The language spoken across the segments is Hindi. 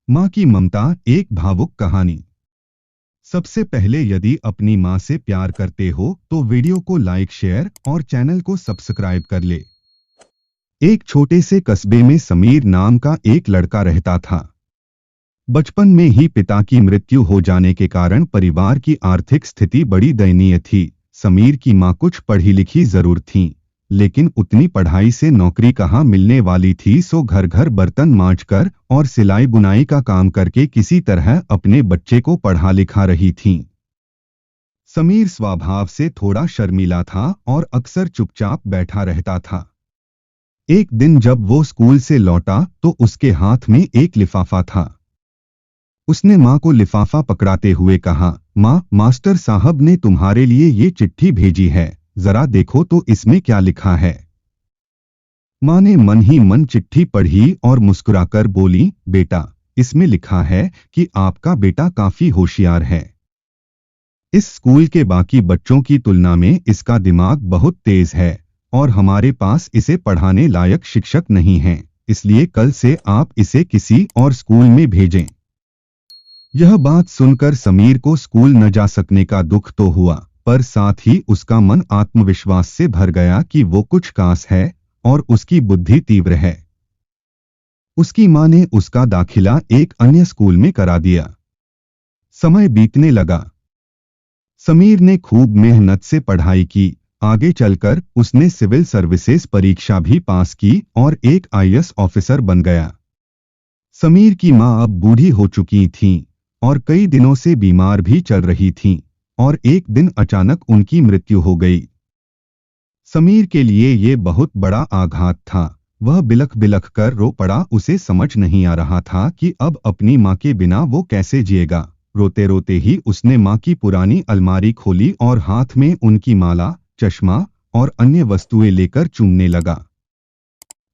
माँ की ममता, एक भावुक कहानी। सबसे पहले, यदि अपनी माँ से प्यार करते हो तो वीडियो को लाइक, शेयर और चैनल को सब्सक्राइब कर ले। एक छोटे से कस्बे में समीर नाम का एक लड़का रहता था। बचपन में ही पिता की मृत्यु हो जाने के कारण परिवार की आर्थिक स्थिति बड़ी दयनीय थी। समीर की माँ कुछ पढ़ी लिखी जरूर थीं, लेकिन उतनी पढ़ाई से नौकरी कहाँ मिलने वाली थी। सो घर घर बर्तन मांजकर और सिलाई बुनाई का काम करके किसी तरह अपने बच्चे को पढ़ा लिखा रही थीं। समीर स्वभाव से थोड़ा शर्मीला था और अक्सर चुपचाप बैठा रहता था। एक दिन जब वो स्कूल से लौटा तो उसके हाथ में एक लिफाफा था। उसने माँ को लिफाफा पकड़ाते हुए कहा, माँ, मास्टर साहब ने तुम्हारे लिए ये चिट्ठी भेजी है, जरा देखो तो इसमें क्या लिखा है। माँ ने मन ही मन चिट्ठी पढ़ी और मुस्कुराकर बोली, बेटा, इसमें लिखा है कि आपका बेटा काफी होशियार है। इस स्कूल के बाकी बच्चों की तुलना में इसका दिमाग बहुत तेज है और हमारे पास इसे पढ़ाने लायक शिक्षक नहीं हैं, इसलिए कल से आप इसे किसी और स्कूल में भेजें। यह बात सुनकर समीर को स्कूल न जा सकने का दुख तो हुआ, पर साथ ही उसका मन आत्मविश्वास से भर गया कि वो कुछ खास है और उसकी बुद्धि तीव्र है। उसकी माँ ने उसका दाखिला एक अन्य स्कूल में करा दिया। समय बीतने लगा। समीर ने खूब मेहनत से पढ़ाई की। आगे चलकर उसने सिविल सर्विसेज परीक्षा भी पास की और एक आईएएस ऑफिसर बन गया। समीर की माँ अब बूढ़ी हो चुकी थीं और कई दिनों से बीमार भी चल रही थीं और एक दिन अचानक उनकी मृत्यु हो गई। समीर के लिए ये बहुत बड़ा आघात था। वह बिलख बिलख कर रो पड़ा। उसे समझ नहीं आ रहा था कि अब अपनी माँ के बिना वो कैसे जिएगा। रोते रोते ही उसने माँ की पुरानी अलमारी खोली और हाथ में उनकी माला, चश्मा और अन्य वस्तुएं लेकर चूमने लगा।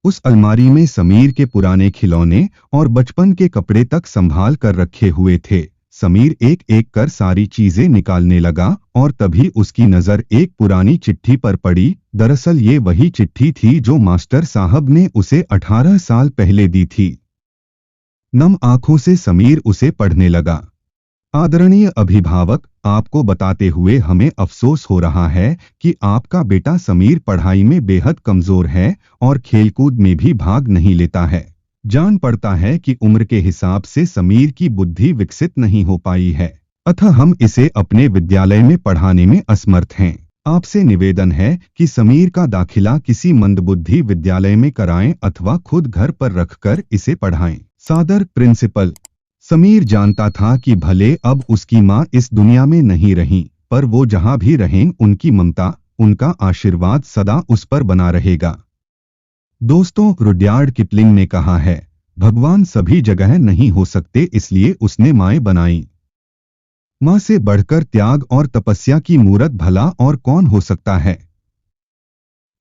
उस अलमारी में समीर के पुराने खिलौने और बचपन के कपड़े तक संभाल कर रखे हुए थे। समीर एक एक कर सारी चीजें निकालने लगा और तभी उसकी नजर एक पुरानी चिट्ठी पर पड़ी। दरअसल ये वही चिट्ठी थी जो मास्टर साहब ने उसे 18 साल पहले दी थी। नम आंखों से समीर उसे पढ़ने लगा। आदरणीय अभिभावक, आपको बताते हुए हमें अफसोस हो रहा है कि आपका बेटा समीर पढ़ाई में बेहद कमजोर है और खेलकूद में भी भाग नहीं लेता है। जान पड़ता है कि उम्र के हिसाब से समीर की बुद्धि विकसित नहीं हो पाई है, अतः हम इसे अपने विद्यालय में पढ़ाने में असमर्थ हैं। आपसे निवेदन है कि समीर का दाखिला किसी मंदबुद्धि विद्यालय में कराएं अथवा खुद घर पर रखकर इसे पढ़ाएं। सादर, प्रिंसिपल। समीर जानता था कि भले अब उसकी माँ इस दुनिया में नहीं रहीं, पर वो जहां भी रहें उनकी ममता, उनका आशीर्वाद सदा उस पर बना रहेगा। दोस्तों, रुडयार्ड किपलिंग ने कहा है, भगवान सभी जगह नहीं हो सकते, इसलिए उसने माएं बनाई। माँ से बढ़कर त्याग और तपस्या की मूरत भला और कौन हो सकता है।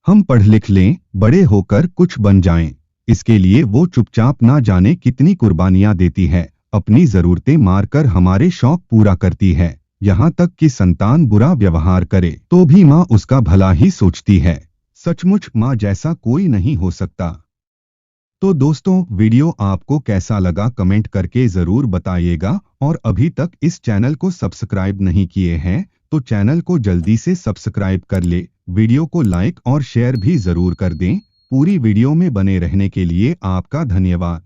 हम पढ़ लिख लें, बड़े होकर कुछ बन जाएं, इसके लिए वो चुपचाप ना जाने कितनी कुर्बानियां देती है। अपनी जरूरतें मारकर हमारे शौक पूरा करती है। यहाँ तक कि संतान बुरा व्यवहार करे तो भी माँ उसका भला ही सोचती है। सचमुच माँ जैसा कोई नहीं हो सकता। तो दोस्तों, वीडियो आपको कैसा लगा कमेंट करके जरूर बताइएगा और अभी तक इस चैनल को सब्सक्राइब नहीं किए हैं तो चैनल को जल्दी से सब्सक्राइब कर ले। वीडियो को लाइक और शेयर भी जरूर कर दें। पूरी वीडियो में बने रहने के लिए आपका धन्यवाद।